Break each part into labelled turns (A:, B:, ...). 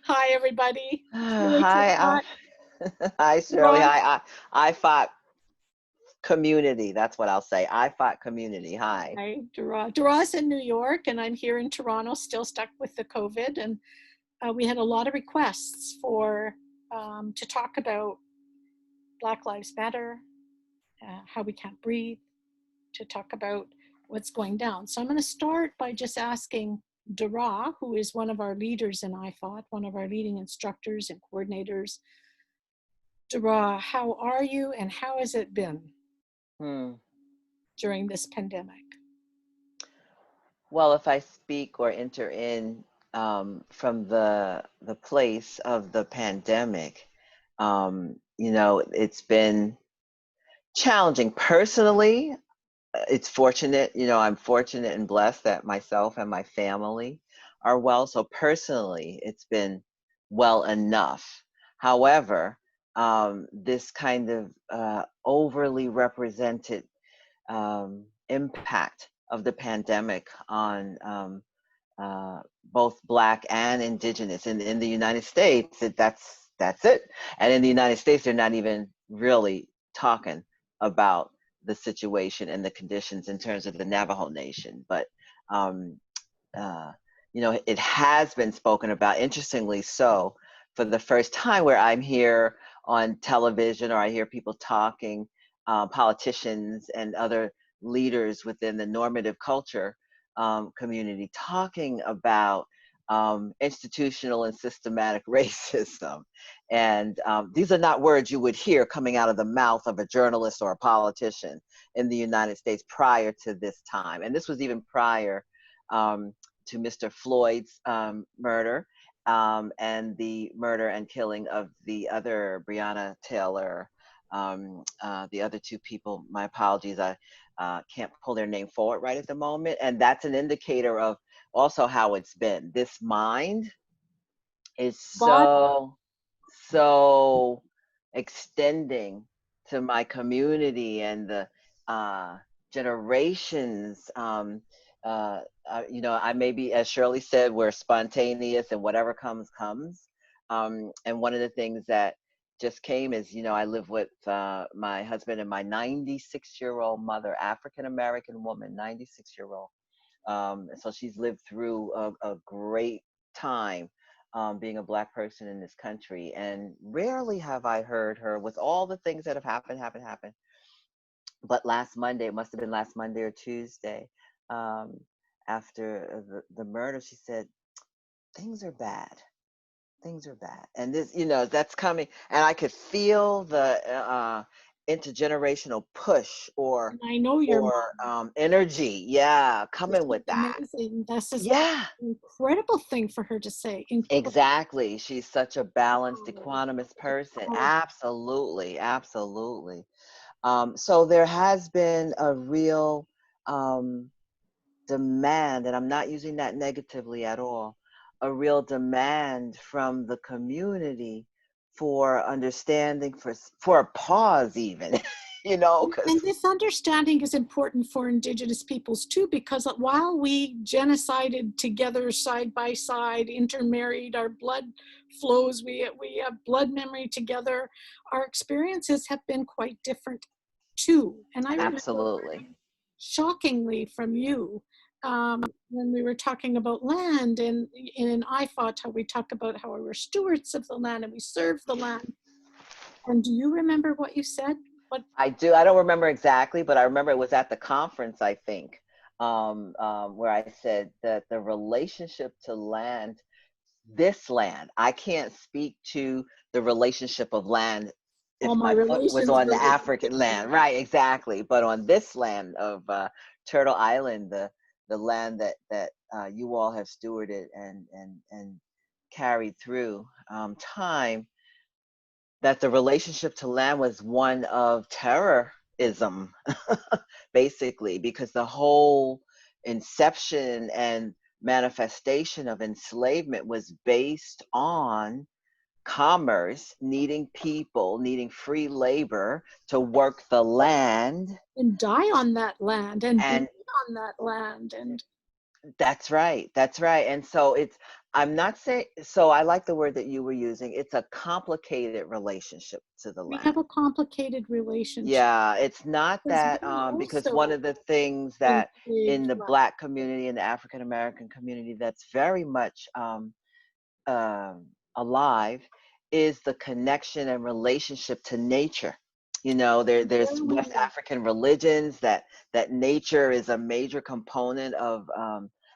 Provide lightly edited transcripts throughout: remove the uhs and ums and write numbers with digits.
A: Hi, everybody. Shirley
B: Hi,
A: Turcotte,
B: hi, Shirley.
A: Dara.
B: I fought community. That's what I'll say. I fought community. Hi.
A: Hi, Dara. Dara's in New York, and I'm here in Toronto, still stuck with the COVID. And we had a lot of requests for to talk about Black Lives Matter, how we can't breathe, to talk about what's going down. So I'm going to start by just asking Dara, who is one of our leaders in IFOT, one of our leading instructors and coordinators. Dara, how are you, and how has it been
B: Hmm.
A: during this pandemic?
B: Well, if I speak or enter in from the place of the pandemic, it's been challenging. Personally, it's fortunate. I'm fortunate and blessed that myself and my family are well. So personally, it's been well enough. However, this kind of overly represented impact of the pandemic on both Black and Indigenous in the United States, that's it. And in the United States, they're not even really talking about the situation and the conditions in terms of the Navajo Nation. But um, uh, it has been spoken about, interestingly so, for the first time where I'm here on television or I hear people talking, politicians and other leaders within the normative culture community talking about institutional and systematic racism. And these are not words you would hear coming out of the mouth of a journalist or a politician in the United States prior to this time. And this was even prior to Mr. Floyd's murder and the murder and killing of the other Breonna Taylor, the other two people. My apologies, I can't pull their name forward right at the moment. And that's an indicator of also how it's been. This mind is
A: Body.
B: so extending to my community and the generations. I may be, as Shirley said, we're spontaneous and whatever comes, comes. And one of the things that just came is, I live with my husband and my 96-year-old mother, African-American woman, 96-year-old. So she's lived through a great time being a Black person in this country. And rarely have I heard her, with all the things that have happened. But last Monday, it must have been last Monday or Tuesday, after the murder, she said, things are bad. Things are bad. And this, that's coming. And I could feel the intergenerational push or
A: And I know your mom.
B: energy. Yeah,
A: This
B: coming
A: is
B: with that.
A: amazing. This is
B: Yeah.
A: an incredible thing for her to say.
B: Exactly. She's such a balanced, equanimous person. Absolutely. Absolutely. So there has been a real demand, and I'm not using that negatively at all, a real demand from the community for understanding, for a pause even, because
A: And this understanding is important for Indigenous peoples too, because while we genocided together side by side, intermarried, our blood flows, we have blood memory together, our experiences have been quite different too. And I remember
B: absolutely.
A: shockingly from you when we were talking about land and in IFOT, how we talk about how we were stewards of the land and we serve the land. And do you remember what you said? What?
B: I do. I don't remember exactly, but I remember it was at the conference, I think, where I said that the relationship to land, this land, I can't speak to the relationship of land
A: All
B: if
A: my
B: my foot was
A: relations
B: on the
A: were with
B: African land, right? Exactly. But on this land of Turtle Island, the land that you all have stewarded and carried through time, that the relationship to land was one of terrorism, basically, because the whole inception and manifestation of enslavement was based on commerce, needing people, needing free labor to work the land.
A: and die on that land and bleed
B: And
A: on that land. And
B: That's right. That's right. And so I'm not saying, so I like the word that you were using. It's a complicated relationship to the
A: We have
B: land.
A: a complicated relationship.
B: Yeah, it's not
A: Because
B: that,
A: we
B: because one
A: also
B: of the things that in
A: enslaved
B: the
A: Black.
B: Black community and the African American community that's very much um, alive is the connection and relationship to nature. You know, there's
A: Very
B: West
A: much.
B: African religions that nature is a major component of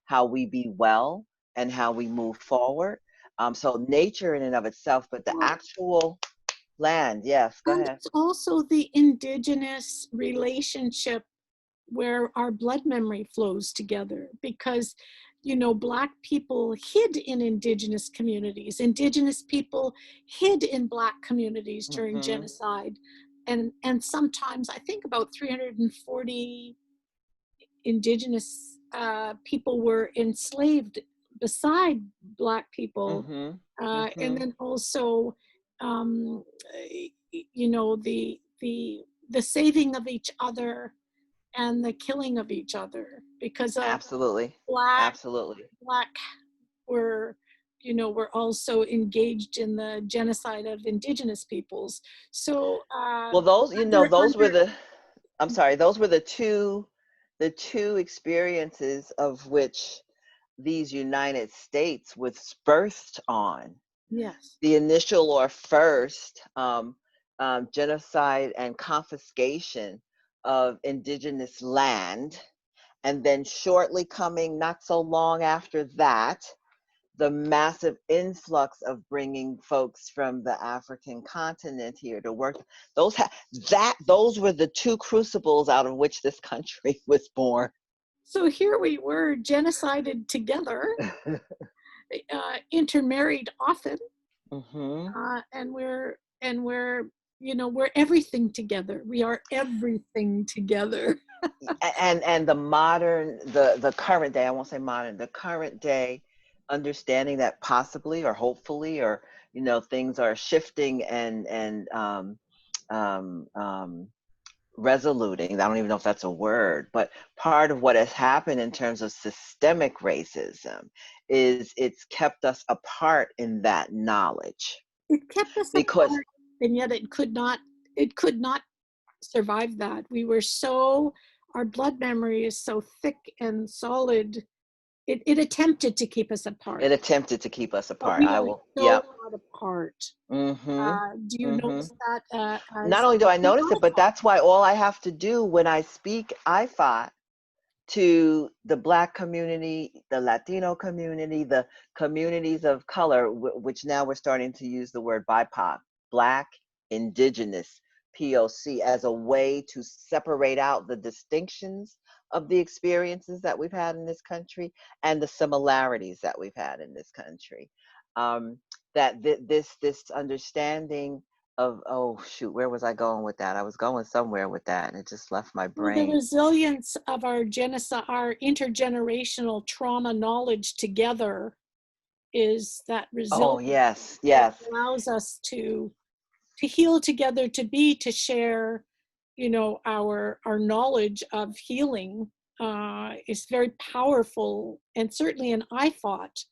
B: how we be well and how we move forward. So nature in and of itself, but the
A: Well,
B: actual land, yes, go
A: and
B: ahead.
A: it's also the indigenous relationship where our blood memory flows together, because Black people hid in indigenous communities, indigenous people hid in Black communities during
B: Hmm.
A: genocide, and sometimes I think about 340 indigenous people were enslaved beside Black people,
B: Hmm.
A: and
B: Hmm.
A: then also um, the saving of each other and the killing of each other, because
B: Absolutely.
A: black
B: Absolutely.
A: black were were also engaged in the genocide of indigenous peoples. So
B: Well, those, those were
A: under
B: the, I'm sorry, those were the two experiences of which these United States was birthed on.
A: yes.
B: The initial or first genocide and confiscation of indigenous land, and then shortly coming, not so long after that, the massive influx of bringing folks from the African continent here to work. Those were the two crucibles out of which this country was born.
A: So here we were genocided together, intermarried often,
B: Hmm.
A: and we're everything together. We are everything together.
B: And the modern, the current day, I won't say modern, the current day understanding that possibly or hopefully, or things are shifting and resoluting. I don't even know if that's a word, but part of what has happened in terms of systemic racism is it's kept us apart in that knowledge.
A: It kept us
B: Because
A: apart, and yet it could not survive that. Our blood memory is so thick and solid. It attempted to keep us apart,
B: it attempted to keep us
A: but
B: apart.
A: we
B: I
A: are
B: will,
A: so
B: yep.
A: not apart.
B: Mm-hmm.
A: Do you
B: Mm-hmm.
A: notice that
B: Not
A: as
B: only do I
A: in
B: notice it, but
A: IFOT?
B: that's why all I have to do when I speak IFOT to the Black community, the Latino community, the communities of color, which now we're starting to use the word BIPOC, Black, Indigenous, POC, as a way to separate out the distinctions of the experiences that we've had in this country and the similarities that we've had in this country. Um, that this understanding of, oh shoot, where was I going with that? I was going somewhere with that and it just left my
A: Well, the
B: brain.
A: resilience of our genocide, our intergenerational trauma knowledge together, is that
B: Oh,
A: resilience
B: yes,
A: that
B: yes.
A: allows us to heal together, to share, our knowledge of healing is very powerful. And certainly in IFOT,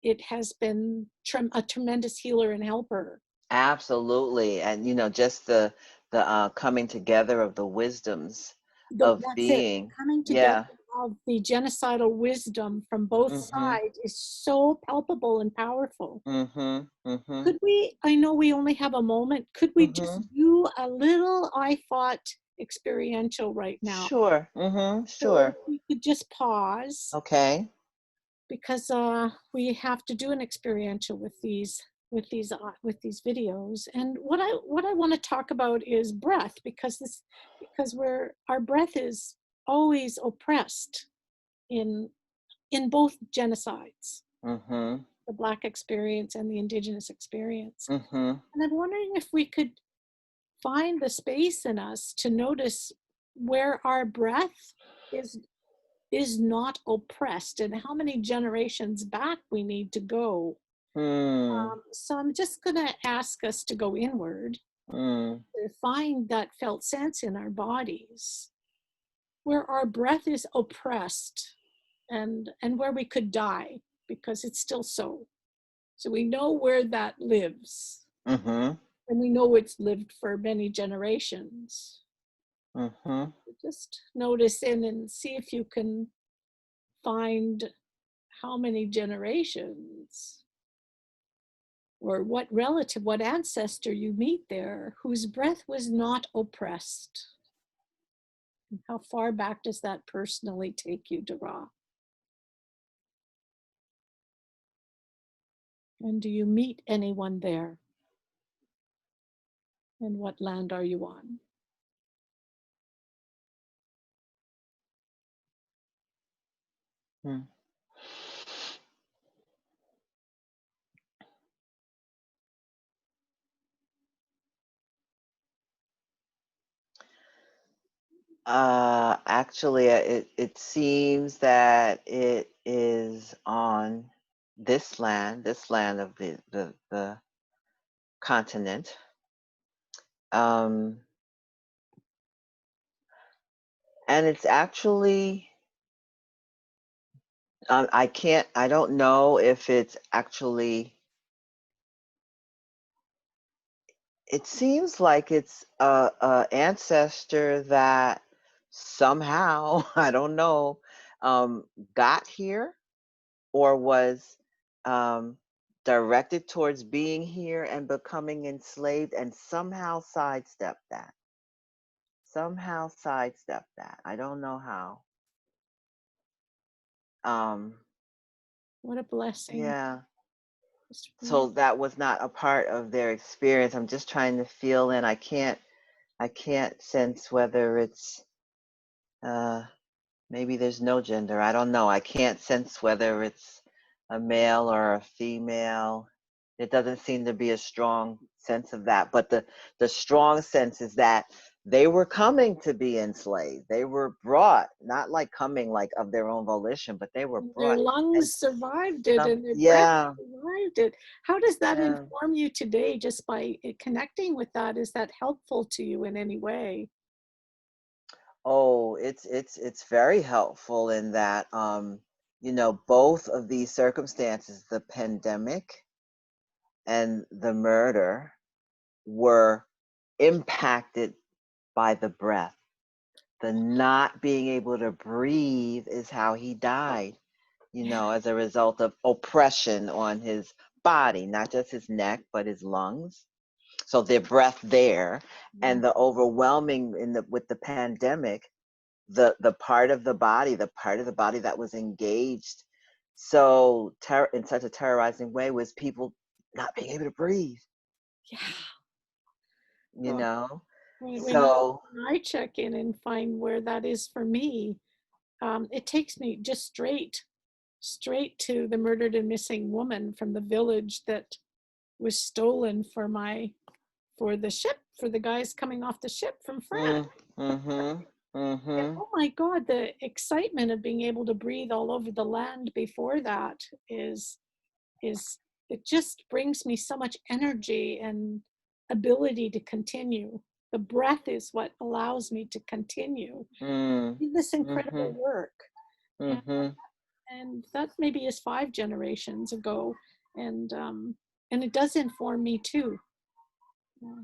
A: it has been a tremendous healer and helper.
B: Absolutely. And just the coming together of the wisdoms of
A: That's it. The
B: being.
A: coming together
B: Yeah.
A: of the genocidal wisdom from both
B: Mhm.
A: sides is so palpable and powerful.
B: Mhm. Mhm.
A: Could we, I know we only have a moment, could we just
B: Mhm.
A: do a little IFOT experiential right now?
B: Sure. Mhm.
A: So if
B: Sure.
A: we could just pause,
B: Okay.
A: because we have to do an experiential with these videos. And what I want to talk about is breath, because our breath is always oppressed in both genocides,
B: Mhm.
A: the Black experience and the Indigenous experience.
B: Mhm.
A: And I'm wondering if we could find the space in us to notice where our breath is not oppressed, and how many generations back we need to go.
B: Hmm.
A: So I'm just going to ask us to go inward,
B: Hmm.
A: to find that felt sense in our bodies where our breath is oppressed. and where we could die, because it's still so. So we know where that lives,
B: Mm-hmm.
A: and we know it's lived for many generations.
B: Mm-hmm.
A: Just notice in and see if you can find how many generations or what relative, what ancestor you meet there whose breath was not oppressed. And how far back does that personally take you, Dara? And do you meet anyone there? And what land are you on?
B: Hmm. Actually, it seems that it is on this land of the continent. And it's actually, I don't know if it's actually, it seems like it's a ancestor that somehow, I don't know, got here or was directed towards being here and becoming enslaved and somehow sidestepped that. Somehow sidestepped that. I don't know how.
A: What a blessing.
B: Yeah.
A: Just
B: So that was not a part of their experience. I'm just trying to feel in. I can't sense whether it's maybe there's no gender. I don't know. I can't sense whether it's a male or a female. It doesn't seem to be a strong sense of that. But the strong sense is that they were coming to be enslaved. They were brought, not like coming like of their own volition, but they were
A: their
B: brought. And
A: lungs survived it, and their breath
B: yeah,
A: survived it. How does that
B: yeah.
A: inform you today, just by connecting with that? Is that helpful to you in any way?
B: Oh, it's very helpful in that both of these circumstances, the pandemic and the murder, were impacted by the breath. The not being able to breathe is how he died, as a result of oppression on his body, not just his neck, but his lungs. So their breath there, and the overwhelming with the pandemic, the part of the body, that was engaged so in such a terrorizing way was people not being able to breathe.
A: Yeah.
B: You know,
A: When
B: so
A: I check in and find where that is for me, it takes me just straight to the murdered and missing woman from the village that was stolen for the ship, for the guys coming off the ship from France.
B: mm-hmm,
A: And
B: mm-hmm,
A: oh my God, the excitement of being able to breathe all over the land before that is it just brings me so much energy and ability to continue. The breath is what allows me to continue this incredible
B: mm-hmm,
A: work. And,
B: mm-hmm,
A: and that maybe is 5 generations ago. And it does inform me too. Yeah.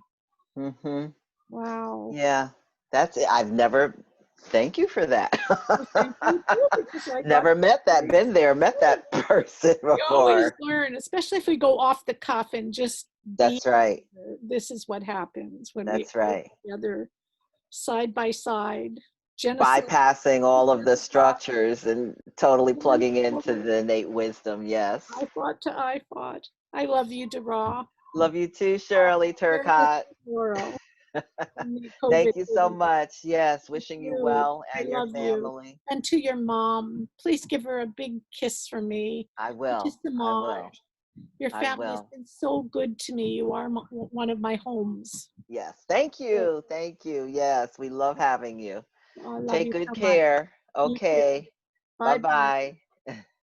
B: mm-hmm.
A: Wow.
B: Yeah, that's it. I've never, thank you for that.
A: Well, thank you too, because I got
B: Never met that, been there, met that person
A: we always
B: before.
A: learn, especially if we go off the cuff and just be.
B: That's right.
A: This is what happens when we
B: That's
A: work
B: right.
A: together side by side. Genocide.
B: Bypassing all of the structures and totally plugging into the innate wisdom. Yes.
A: I fought to I fought. I love you, Dara.
B: Love you too, Shirley
A: Share this
B: Turcotte.
A: tomorrow. COVID.
B: Thank you so much. Yes, wishing you
A: You.
B: well
A: I
B: and your
A: love you.
B: family.
A: And to your mom, please give her a big kiss from me.
B: I
A: Just
B: will.
A: a
B: I
A: mom.
B: will.
A: Your
B: I
A: family has
B: will.
A: been so good to me. You are one of my homes.
B: Yes. Thank you. Thank you. Yes, we love having you.
A: I love
B: Take
A: you
B: good
A: so much.
B: care.
A: You too.
B: Okay.
A: Bye bye.
B: Bye-bye.